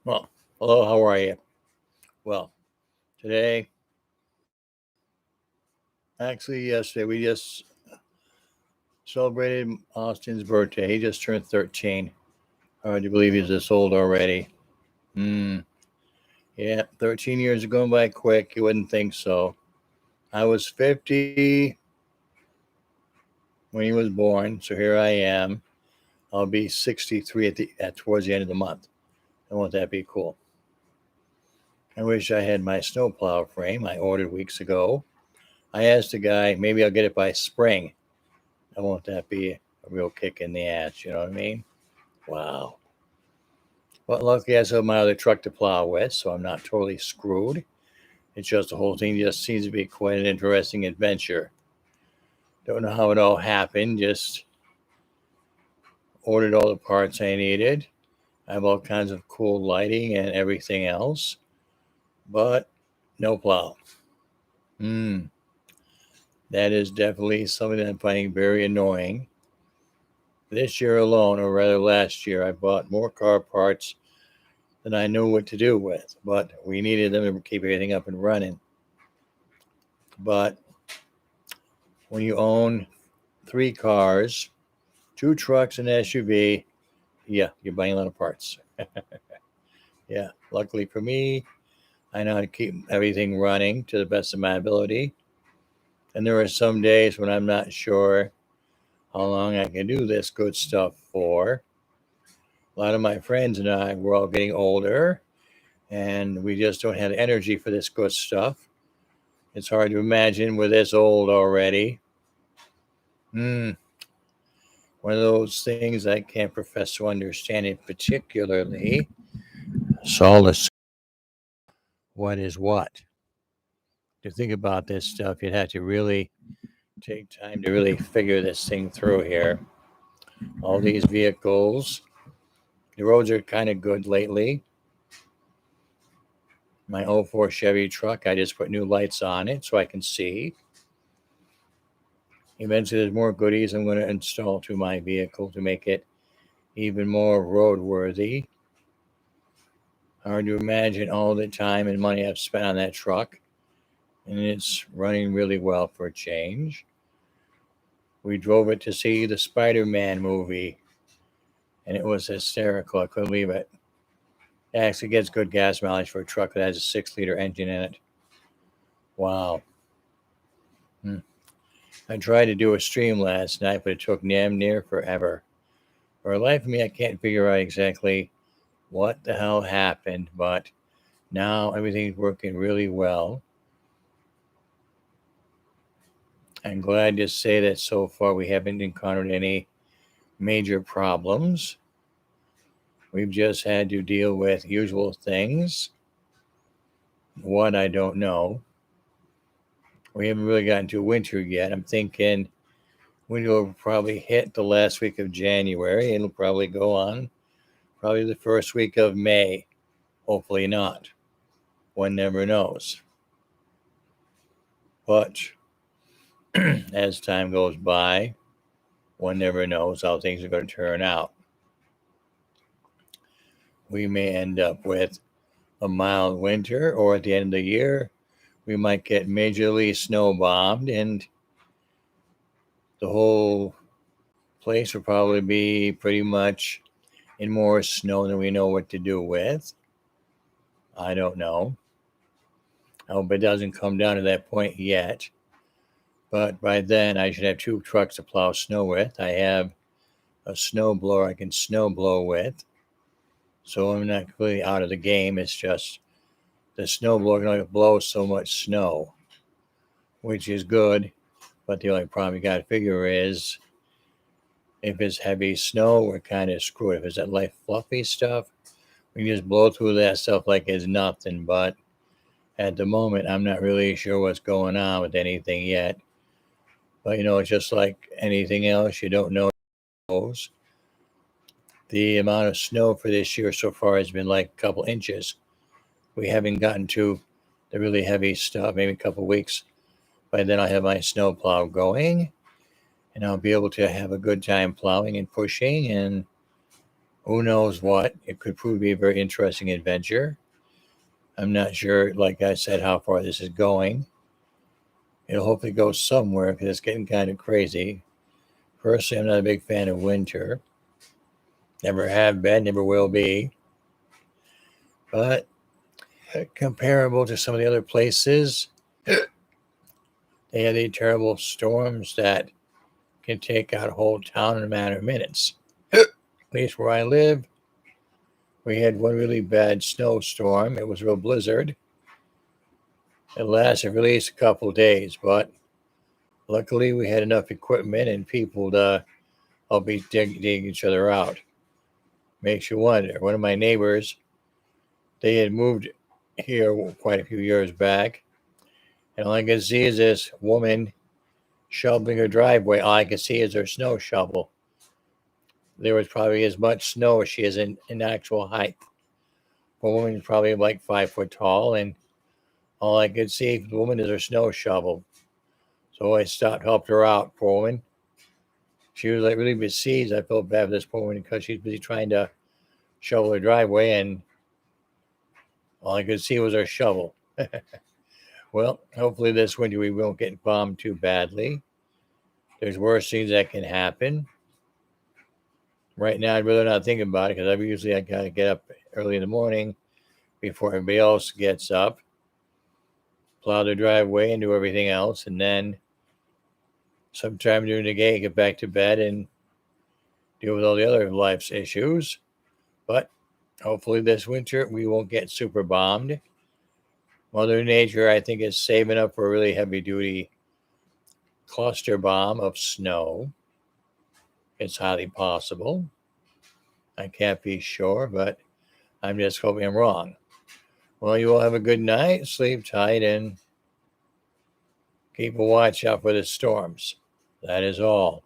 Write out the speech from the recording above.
Well, hello, how are you? Well, today, actually, yesterday, we just celebrated Austin's birthday. He just turned 13. Hard to believe he's this old already. Hmm. Yeah, 13 years are going by quick. You wouldn't think so. I was 50 when he was born, so here I am. I'll be 63 towards the end of the month. And won't that be cool? I wish I had my snowplow frame I ordered weeks ago. I asked the guy, maybe I'll get it by spring. Won't that be a real kick in the ass? You know what I mean? Wow. But luckily, I still have my other truck to plow with, so I'm not totally screwed. It's just the whole thing just seems to be quite an interesting adventure. Don't know how it all happened. Just ordered all the parts I needed. I have all kinds of cool lighting and everything else, but no plow. Hmm. That is definitely something that I'm finding very annoying. This year alone, or rather last year, I bought more car parts than I knew what to do with. But we needed them to keep everything up and running. But when you own three cars, two trucks, and an SUV, yeah, you're buying a lot of parts. Yeah, luckily for me, I know how to keep everything running to the best of my ability. And there are some days when I'm not sure how long I can do this good stuff for. A lot of my friends and I, we're all getting older, and we just don't have the energy for this good stuff. It's hard to imagine we're this old already. Hmm. One of those things I can't profess to understand it particularly. Solace. What is what? To think about this stuff, you'd have to really take time to really figure this thing through here. All these vehicles, the roads are kind of good lately. My '04 Chevy truck, I just put new lights on it so I can see. Eventually, there's more goodies I'm going to install to my vehicle to make it even more roadworthy. Hard to imagine all the time and money I've spent on that truck, and it's running really well for a change. We drove it to see the Spider-Man movie, and it was hysterical. I couldn't believe it. It actually gets good gas mileage for a truck that has a 6-liter engine in it. Wow. Hmm. I tried to do a stream last night, but it took damn near forever. For the life of me, I can't figure out exactly what the hell happened, but now everything's working really well. I'm glad to say that so far we haven't encountered any major problems. We've just had to deal with usual things. What, I don't know. We haven't really gotten to winter yet. I'm thinking winter will probably hit the last week of January. It'll probably go on probably the first week of May. Hopefully not. One never knows. But as time goes by, one never knows how things are going to turn out. We may end up with a mild winter, or at the end of the year, we might get majorly snow bombed, and the whole place will probably be pretty much in more snow than we know what to do with. I don't know. I hope it doesn't come down to that point yet. But by then, I should have two trucks to plow snow with. I have a snow blower I can snow blow with. So I'm not completely out of the game. It's just the snow blower can only blow so much snow, which is good. But the only problem you got to figure is if it's heavy snow, we're kind of screwed. If it's that light fluffy stuff, we can just blow through that stuff like it's nothing. But at the moment, I'm not really sure what's going on with anything yet. But it's just like anything else, you don't know. The amount of snow for this year so far has been like a couple inches. We haven't gotten to the really heavy stuff, maybe a couple weeks. By then, I'll have my snow plow going, and I'll be able to have a good time plowing and pushing and Who knows what? It could prove to be a very interesting adventure. I'm not sure, like I said, how far this is going. It'll hopefully go somewhere because it's getting kind of crazy. Personally, I'm not a big fan of winter. Never have been, never will be. But comparable to some of the other places, they have these terrible storms that can take out a whole town in a matter of minutes. At least where I live, we had one really bad snowstorm. It was a real blizzard. It lasted for at least a couple of days, but luckily we had enough equipment and people to help dig each other out. Makes you wonder. One of my neighbors, they had moved here quite a few years back, and all I can see is this woman shoveling her driveway. All I can see is her snow shovel. There was probably as much snow as she is in actual height. The woman is probably like 5 foot tall, and all I could see from the woman is her snow shovel. So I stopped, helped her out, poor woman. She was like really besieged. I felt bad for this poor woman because she's busy trying to shovel her driveway, and all I could see was her shovel. Well, hopefully this winter we won't get bombed too badly. There's worse things that can happen. Right now, I'd rather not think about it because I gotta get up early in the morning before everybody else gets up, plow their driveway and do everything else, and then sometime during the day get back to bed and deal with all the other life's issues. But hopefully this winter we won't get super bombed. Mother Nature, I think, is saving up for a really heavy duty cluster bomb of snow. It's highly possible. I can't be sure, but I'm just hoping I'm wrong. Well, you all have a good night, sleep tight, and keep a watch out for the storms. That is all.